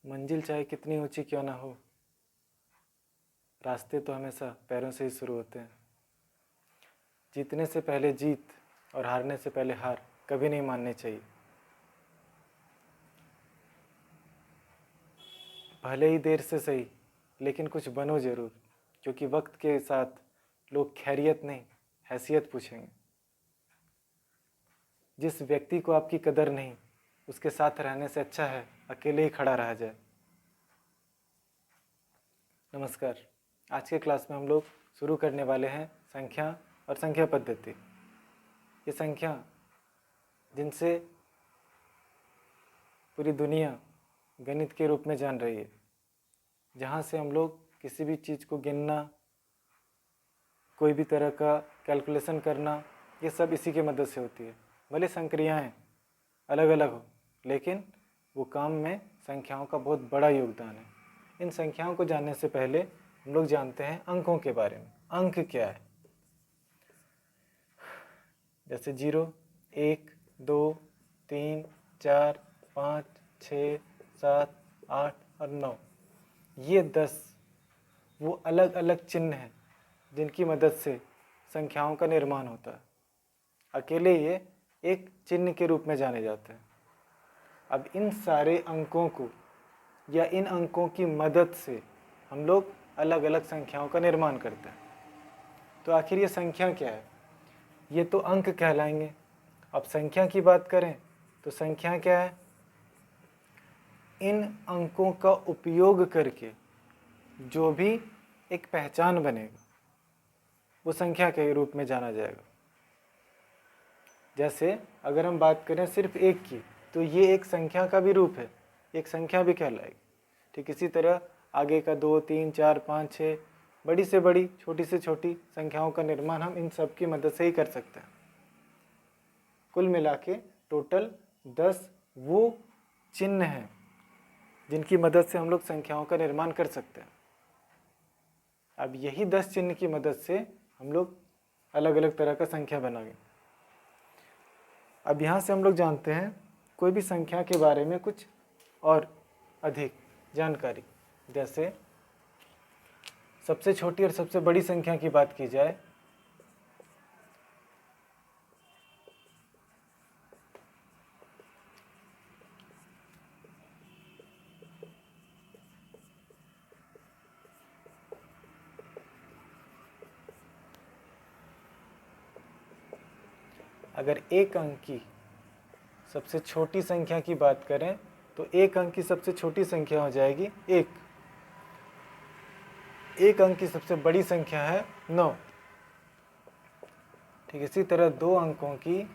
मंजिल चाहे कितनी ऊंची क्यों ना हो, रास्ते तो हमेशा पैरों से ही शुरू होते हैं। जीतने से पहले जीत और हारने से पहले हार कभी नहीं माननी चाहिए। भले ही देर से सही, लेकिन कुछ बनो ज़रूर, क्योंकि वक्त के साथ लोग खैरियत नहीं हैसियत पूछेंगे। जिस व्यक्ति को आपकी कदर नहीं, उसके साथ रहने से अच्छा है अकेले ही खड़ा रहा जाए। नमस्कार, आज के क्लास में हम लोग शुरू करने वाले हैं संख्या और संख्या पद्धति। ये संख्या जिनसे पूरी दुनिया गणित के रूप में जान रही है, जहाँ से हम लोग किसी भी चीज़ को गिनना, कोई भी तरह का कैलकुलेशन करना, ये सब इसी की मदद से होती है। भले संक्रियाएं अलग अलग हो, लेकिन वो काम में संख्याओं का बहुत बड़ा योगदान है। इन संख्याओं को जानने से पहले हम लोग जानते हैं अंकों के बारे में। अंक क्या है? जैसे 0, 1, 2, 3, 4, 5, 6, 7, 8 और 9, ये 10 वो अलग अलग चिन्ह हैं जिनकी मदद से संख्याओं का निर्माण होता है। अकेले ये एक चिन्ह के रूप में जाने जाते हैं। अब इन सारे अंकों को या इन अंकों की मदद से हम लोग अलग अलग संख्याओं का निर्माण करते हैं। तो आखिर ये संख्या क्या है? ये तो अंक कहलाएंगे। अब संख्या की बात करें तो संख्या क्या है? इन अंकों का उपयोग करके जो भी एक पहचान बनेगा वो संख्या के रूप में जाना जाएगा। जैसे अगर हम बात करें सिर्फ एक की, तो ये एक संख्या का भी रूप है, एक संख्या भी कहलाएगी। ठीक इसी तरह आगे का 2, 3, 4, 5, 6, बड़ी से बड़ी, छोटी से छोटी संख्याओं का निर्माण हम इन सब की मदद से ही कर सकते हैं। कुल मिला के टोटल 10 वो चिन्ह हैं जिनकी मदद से हम लोग संख्याओं का निर्माण कर सकते हैं। अब यही 10 चिन्ह की मदद से हम लोग अलग अलग तरह का संख्या बनाएंगे। अब यहाँ से हम लोग जानते हैं कोई भी संख्या के बारे में कुछ और अधिक जानकारी। जैसे सबसे छोटी और सबसे बड़ी संख्या की बात की जाए अगर एक अंक की सबसे छोटी संख्या की बात करें तो एक अंक की सबसे छोटी संख्या हो जाएगी 1। एक अंक की सबसे बड़ी संख्या है 9। ठीक इसी तरह 2 अंकों की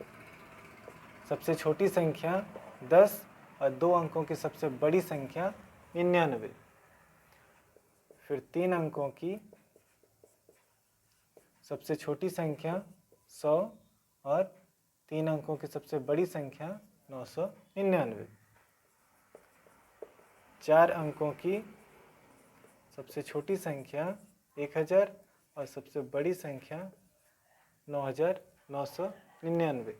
सबसे छोटी संख्या 10 और 2 अंकों की सबसे बड़ी संख्या 99। फिर 3 अंकों की सबसे छोटी संख्या 100 और 3 अंकों की सबसे बड़ी संख्या 999। 4 अंकों की सबसे छोटी संख्या 1000 और सबसे बड़ी संख्या 9999।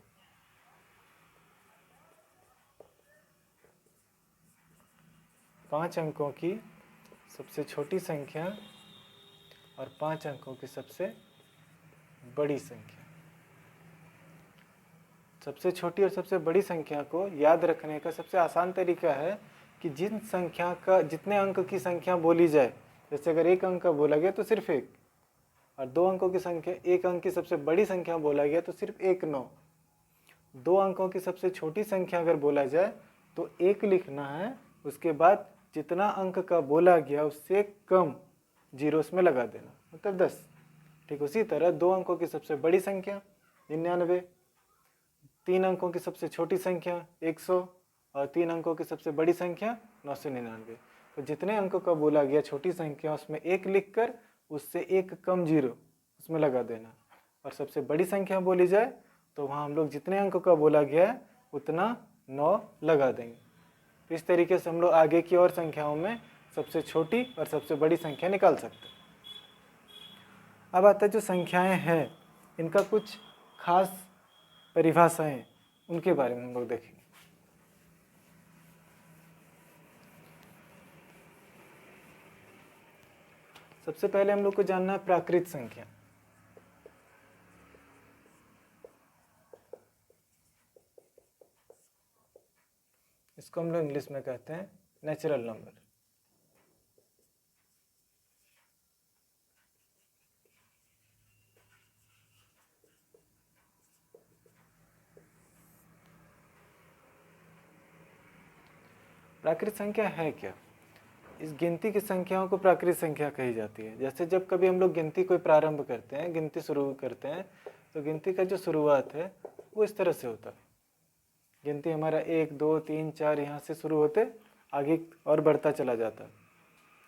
5 अंकों की सबसे छोटी संख्या और 5 अंकों की सबसे बड़ी संख्या। सबसे छोटी और सबसे बड़ी संख्या को याद रखने का सबसे आसान तरीका है कि जिन संख्या का जितने अंक की संख्या बोली जाए, जैसे अगर एक अंक का बोला गया तो सिर्फ 1, और 2 अंकों की संख्या, एक अंक की सबसे बड़ी संख्या बोला गया तो सिर्फ 1 9। 2 अंकों की सबसे छोटी संख्या अगर बोला जाए तो 1 लिखना है, उसके बाद जितना अंक का बोला गया उससे कम जीरो उसमें लगा देना, मतलब 10। ठीक उसी तरह 2 अंकों की सबसे बड़ी संख्या 99, 3 अंकों की सबसे छोटी संख्या 100 और 3 अंकों की सबसे बड़ी संख्या 999। तो जितने अंकों का बोला गया छोटी संख्या उसमें 1 लिखकर उससे एक कम जीरो उसमें लगा देना, और सबसे बड़ी संख्या बोली जाए तो वहाँ हम लोग जितने अंकों का बोला गया है उतना 9 लगा देंगे। तो इस तरीके से हम लोग आगे की और संख्याओं में सबसे छोटी और सबसे बड़ी संख्या निकाल सकते हैं। अब आता है जो संख्याएं हैं इनका कुछ खास परिभाषाएं, उनके बारे में हम लोग देखेंगे। सबसे पहले हम लोग को जानना है प्राकृत संख्या। इसको हम लोग इंग्लिश में कहते हैं नेचुरल नंबर। प्राकृत संख्या है क्या? इस गिनती की संख्याओं को प्राकृत संख्या कही जाती है। जैसे जब कभी हम लोग गिनती कोई प्रारंभ करते हैं, गिनती शुरू करते हैं, तो गिनती का जो शुरुआत है वो इस तरह से होता है। गिनती हमारा 1 2 3 4 यहाँ से शुरू होते आगे और बढ़ता चला जाता है।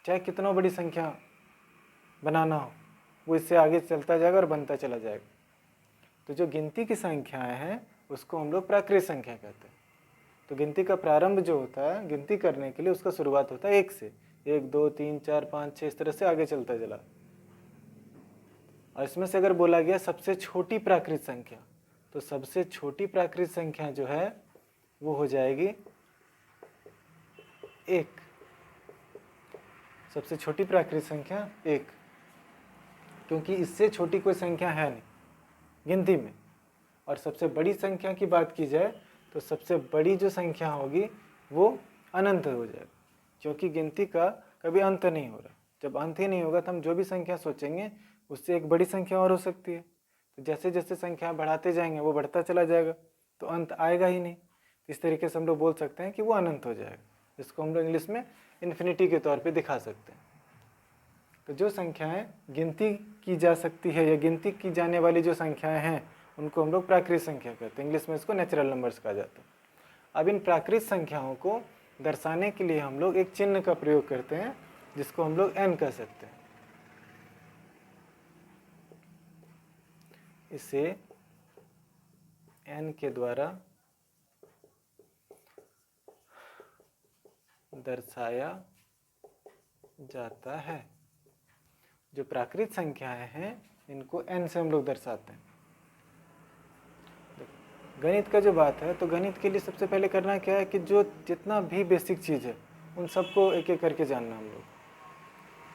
चाहे कितना बड़ी संख्या बनाना हो, वो इससे आगे चलता जाएगा और बनता चला जाएगा। तो जो गिनती की संख्याएं हैं उसको हम लोग प्राकृत संख्या कहते हैं। तो गिनती का प्रारंभ जो होता है गिनती करने के लिए, उसका शुरुआत होता है 1 से। 1 2 3 4 5 6 इस तरह से आगे चलता चला। और इसमें से अगर बोला गया सबसे छोटी प्राकृत संख्या, तो सबसे छोटी प्राकृत संख्या जो है वो हो जाएगी 1। सबसे छोटी प्राकृत संख्या 1, क्योंकि इससे छोटी कोई संख्या है नहीं गिनती में। और सबसे बड़ी संख्या की बात की जाए तो सबसे बड़ी जो संख्या होगी वो अनंत हो जाएगी, क्योंकि गिनती का कभी अंत नहीं हो रहा। जब अंत ही नहीं होगा तो हम जो भी संख्या सोचेंगे उससे एक बड़ी संख्या और हो सकती है। तो जैसे जैसे संख्या बढ़ाते जाएंगे वो बढ़ता चला जाएगा, तो अंत आएगा ही नहीं। इस तरीके से हम लोग बोल सकते हैं कि वो अनंत हो जाएगा। इसको हम लोग इंग्लिश में इन्फिनिटी के तौर पे दिखा सकते हैं। तो जो संख्याएं गिनती की जा सकती है या गिनती की जाने वाली जो संख्याएं हैं उनको हम लोग प्राकृत संख्या कहते हैं। इंग्लिश में इसको नेचुरल नंबर्स कहा जाता है। अब इन प्राकृत संख्याओं को दर्शाने के लिए हम लोग एक चिन्ह का प्रयोग करते हैं जिसको हम लोग n कह सकते हैं। इसे n के द्वारा दर्शाया जाता है। जो प्राकृत संख्याएं हैं इनको n से हम लोग दर्शाते हैं। गणित का जो बात है, तो गणित के लिए सबसे पहले करना क्या है कि जो जितना भी बेसिक चीज़ है उन सबको एक एक करके जानना हम लोग।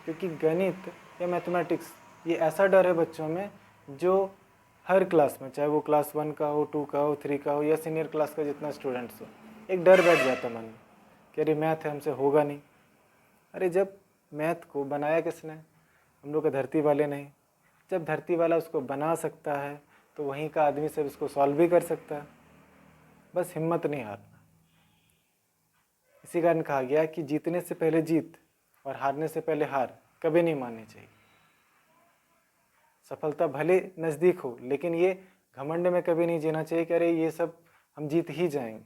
क्योंकि गणित या मैथमेटिक्स ये ऐसा डर है बच्चों में जो हर क्लास में, चाहे वो क्लास 1 का हो, 2 का हो, 3 का हो या सीनियर क्लास का जितना स्टूडेंट्स हो, एक डर बैठ जाता मन में कि अरे मैथ है, हमसे होगा नहीं। अरे जब मैथ को बनाया किसने? हम लोग का धरती वाले नहीं। जब धरती वाला उसको बना सकता है तो वहीं का आदमी सब इसको सॉल्व भी कर सकता है। बस हिम्मत नहीं हारना। इसी कारण कहा गया कि जीतने से पहले जीत और हारने से पहले हार कभी नहीं माननी चाहिए। सफलता भले नज़दीक हो, लेकिन ये घमंड में कभी नहीं जीना चाहिए कि अरे ये सब हम जीत ही जाएंगे,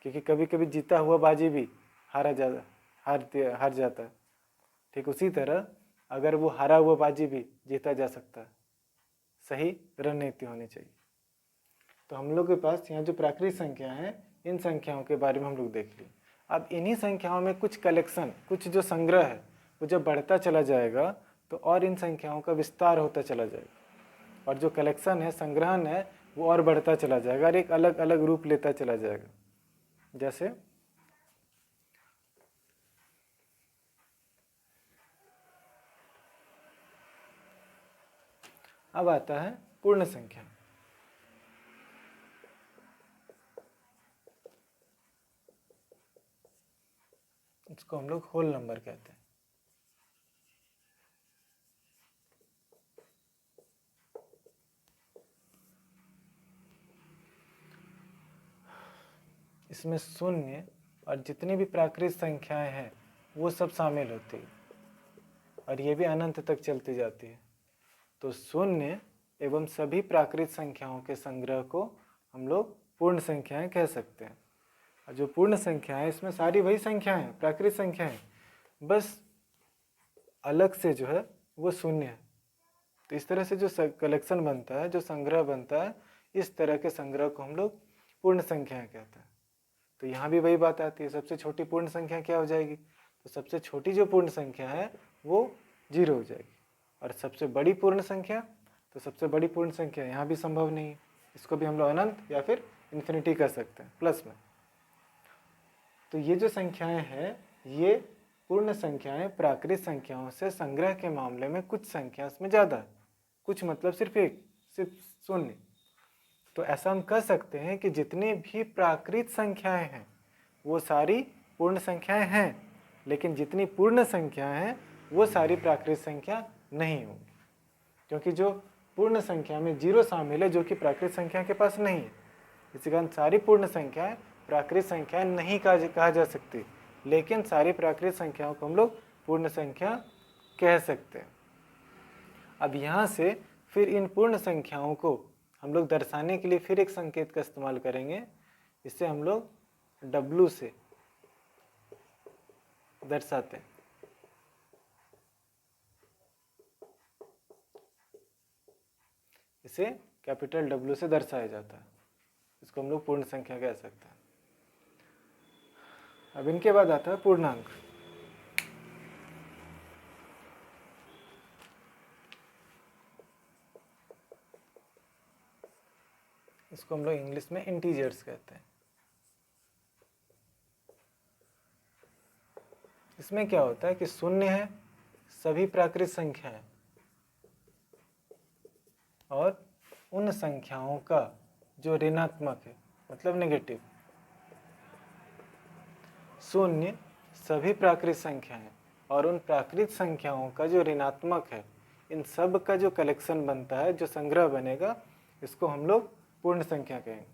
क्योंकि कभी कभी जीता हुआ बाजी भी हार जाता है। ठीक उसी तरह अगर वो हारा हुआ बाजी भी जीता जा सकता है। सही रणनीति होनी चाहिए। तो हम लोग के पास यहाँ जो प्राकृत संख्या है, इन संख्याओं के बारे में हम लोग देख लिए। अब इन्हीं संख्याओं में कुछ कलेक्शन, कुछ जो संग्रह है वो जब बढ़ता चला जाएगा तो और इन संख्याओं का विस्तार होता चला जाएगा, और जो कलेक्शन है, संग्रहण है, वो और बढ़ता चला जाएगा और एक अलग अलग रूप लेता चला जाएगा। जैसे अब आता है पूर्ण संख्या। इसको हम लोग होल नंबर कहते हैं। इसमें शून्य और जितनी भी प्राकृत संख्याएं हैं वो सब शामिल होती है, और ये भी अनंत तक चलती जाती है। तो शून्य एवं सभी प्राकृत संख्याओं के संग्रह को हम लोग पूर्ण संख्याएं कह सकते हैं। और जो पूर्ण संख्या है इसमें सारी वही संख्याएं हैं, प्राकृत संख्याएं, बस अलग से जो है वो शून्य है। तो इस तरह से जो कलेक्शन बनता है, जो संग्रह बनता है, इस तरह के संग्रह को हम लोग पूर्ण संख्याएं कहते हैं। तो यहाँ भी वही बात आती है, सबसे छोटी पूर्ण संख्या क्या हो जाएगी? तो सबसे छोटी जो पूर्ण संख्या है वो 0 हो जाएगी। और सबसे बड़ी पूर्ण संख्या, तो सबसे बड़ी पूर्ण संख्या यहाँ भी संभव नहीं है। इसको भी हम लोग अनंत या फिर इन्फिनिटी कर सकते हैं प्लस में। तो ये जो संख्याएं हैं ये पूर्ण संख्याएं प्राकृत संख्याओं से संग्रह के मामले में कुछ संख्या इसमें ज़्यादा है, कुछ मतलब सिर्फ एक, सिर्फ शून्य। तो ऐसा हम कह सकते हैं कि जितनी भी प्राकृत संख्याएं हैं वो सारी पूर्ण संख्याएं हैं, लेकिन जितनी पूर्ण संख्याएं हैं वो सारी प्राकृत संख्या नहीं होंगी, क्योंकि जो पूर्ण संख्या में जीरो शामिल है जो कि प्राकृत संख्या के पास नहीं है। इसी कारण सारी पूर्ण संख्याएं प्राकृत संख्याएं नहीं कहा जा सकती, लेकिन सारी प्राकृत संख्याओं को हम लोग पूर्ण संख्या कह सकते हैं। अब यहाँ से फिर इन पूर्ण संख्याओं को हम लोग दर्शाने के लिए फिर एक संकेत का इस्तेमाल करेंगे। इसे हम लोग W से दर्शाते हैं। इसे कैपिटल W से दर्शाया जाता है, इसको हम लोग पूर्ण संख्या कह सकते हैं। अब इनके बाद आता है पूर्णांक। इसको हम लोग इंग्लिश में इंटीजर्स कहते हैं। इसमें क्या होता है कि शून्य है, सभी प्राकृत संख्या है, और उन संख्याओं का जो ऋणात्मक है मतलब नेगेटिव। शून्य सभी प्राकृत संख्या है और उन प्राकृत संख्याओं का जो ऋणात्मक है, इन सब का जो कलेक्शन बनता है, जो संग्रह बनेगा, इसको हम लोग पूर्ण संख्या कहेंगे,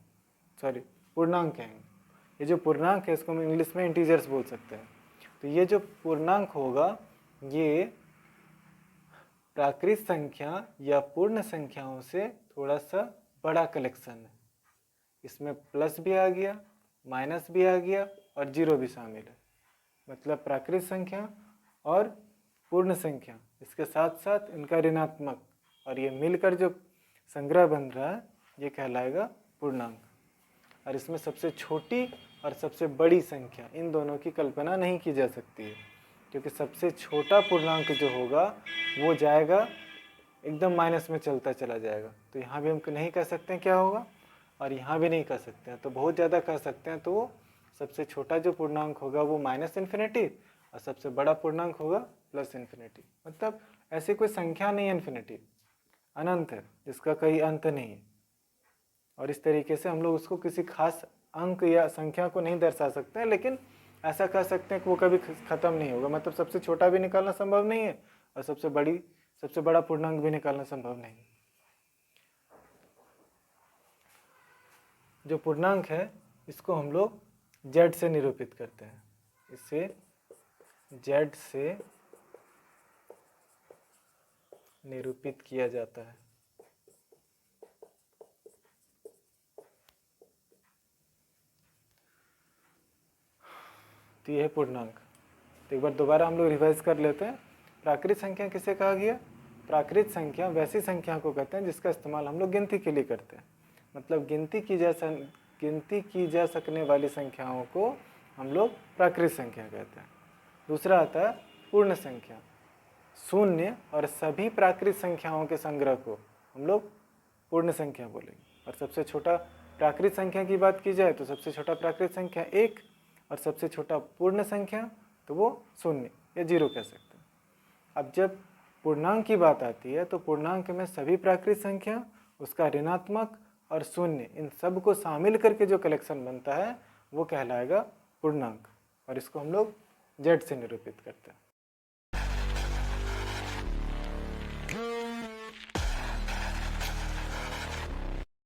सॉरी पूर्णांक कहेंगे। ये जो पूर्णांक है इसको हम इंग्लिश में इंटीजर्स बोल सकते हैं। तो ये जो पूर्णांक होगा ये प्राकृत संख्या या पूर्ण संख्याओं से थोड़ा सा बड़ा कलेक्शन है। इसमें प्लस भी आ गया, माइनस भी आ गया और जीरो भी शामिल है। मतलब प्राकृत संख्या और पूर्ण संख्या, इसके साथ साथ इनका ऋणात्मक, और ये मिलकर जो संग्रह बन रहा है ये कहलाएगा पूर्णांक। और इसमें सबसे छोटी और सबसे बड़ी संख्या, इन दोनों की कल्पना नहीं की जा सकती है, क्योंकि सबसे छोटा पूर्णांक जो होगा वो जाएगा एकदम माइनस में चलता चला जाएगा। तो यहाँ भी हम नहीं कह सकते हैं क्या होगा, और यहाँ भी नहीं कह सकते हैं। तो बहुत ज़्यादा कह सकते हैं तो वो सबसे छोटा जो पूर्णांक होगा वो माइनस इन्फिनिटी, और सबसे बड़ा पूर्णांक होगा प्लस इन्फिनिटी। मतलब ऐसी कोई संख्या नहीं है इन्फिनिटी, अनंत है जिसका कोई अंत नहीं है। और इस तरीके से हम लोग उसको किसी खास अंक या संख्या को नहीं दर्शा सकते हैं, लेकिन ऐसा कह सकते हैं कि वो कभी ख़त्म नहीं होगा। मतलब सबसे छोटा भी निकालना संभव नहीं है और सबसे बड़ा पूर्णांक भी निकालना संभव नहीं। जो पूर्णांक है इसको हम लोग z से निरूपित करते हैं। इसे z से निरूपित किया जाता है। तो यह है पूर्णांक। तो एक बार दोबारा हम लोग रिवाइज कर लेते हैं। प्राकृत संख्या किसे कहा गया? प्राकृत संख्या वैसी संख्या को कहते हैं जिसका इस्तेमाल हम लोग गिनती के लिए करते हैं। मतलब गिनती की जा सकने वाली संख्याओं को हम लोग प्राकृत संख्या कहते हैं। दूसरा आता है पूर्ण संख्या। शून्य और सभी प्राकृत संख्याओं के संग्रह को हम लोग पूर्ण संख्या बोलेंगे। और सबसे छोटा प्राकृत संख्या की बात की जाए तो सबसे छोटा प्राकृत संख्या 1, और सबसे छोटा पूर्ण संख्या तो वो 0 या 0 कह सकते हैं। अब जब पूर्णांक की बात आती है तो पूर्णांक में सभी प्राकृत संख्या, उसका ऋणात्मक और 0, इन सब को शामिल करके जो कलेक्शन बनता है वो कहलाएगा पूर्णांक। और इसको हम लोग z से निरूपित करते हैं।